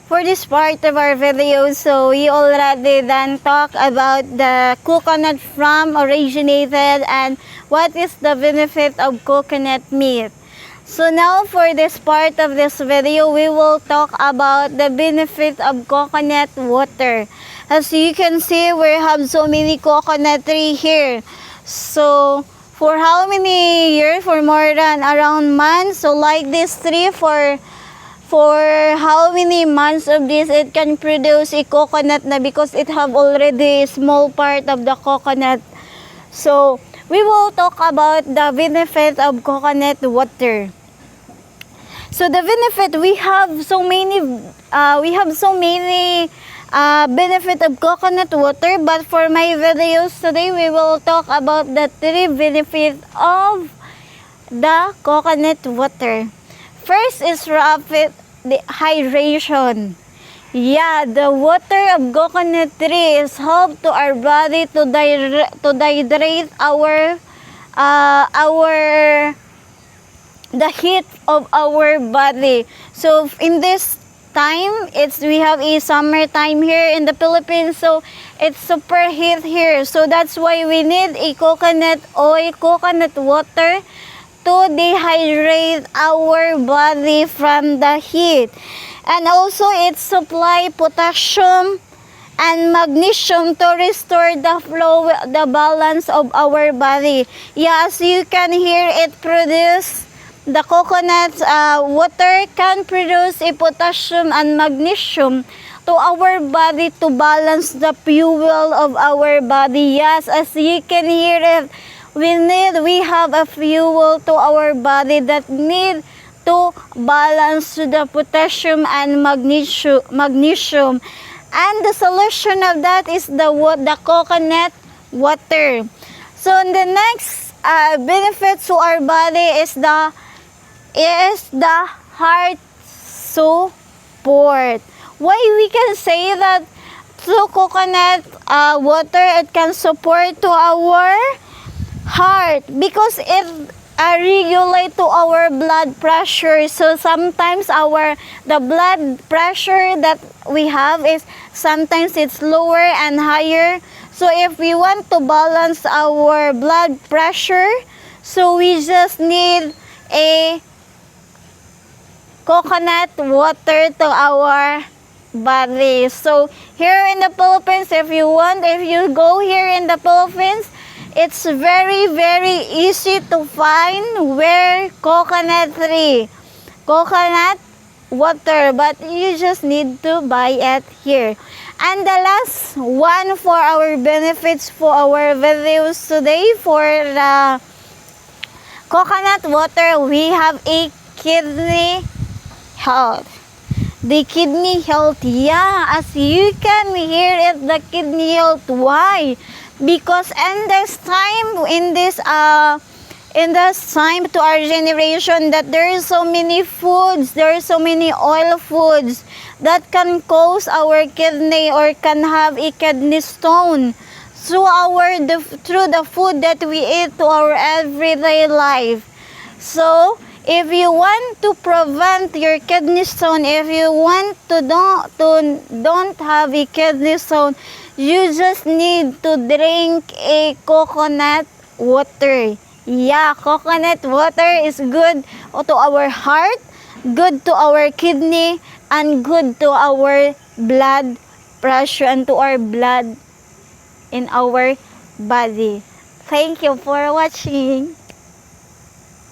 For this part of our video, so we already then talk about the coconut from originated and what is the benefit of coconut meat. So now for this part of this video, we will talk about the benefit of coconut water. As you can see, we have so many coconut tree here. So for how many years? For more than around months. So like this tree for how many months of this it can produce a coconut na because it have already a small part of the coconut. So we will talk about the benefit of coconut water. So the benefit, we have so many benefit of coconut water, but for my videos today we will talk about the 3 benefits of the coconut water. First is rapid hydration. Yeah, the water of coconut tree is help to our body to dehydrate the heat of our body. So in this time, we have a summer time here in the Philippines, so it's super heat here. So that's why we need a coconut oil, coconut water to dehydrate our body from the heat. And also it supply potassium and magnesium to restore the flow, the balance of our body. Yeah, as you can hear, it produce the coconut water can produce a potassium and magnesium to our body to balance the fuel of our body. Yes, as you can hear it, we have a fuel to our body that need to balance the potassium and magnesium. And the solution of that is the coconut water. So the next benefit to our body is the heart support. Why we can say that through coconut water it can support to our heart? Because it regulate to our blood pressure. So sometimes the blood pressure that we have is sometimes it's lower and higher. So if we want to balance our blood pressure, so we just need a coconut water to our body. So here in the Philippines, if you go here in the Philippines, it's very, very easy to find where coconut water, but you just need to buy it here. And the last one for our benefits for our videos today for the coconut water, we have a kidney health. The kidney health, yeah, as you can hear it, the kidney health. Why? Because in this time to our generation that there is so many foods, there are so many oil foods that can cause our kidney or can have a kidney stone through the food that we eat to our everyday life. So if you want to prevent your kidney stone, if you want to don't have a kidney stone, you just need to drink a coconut water. Yeah, coconut water is good to our heart, good to our kidney, and good to our blood pressure and to our blood in our body. Thank you for watching.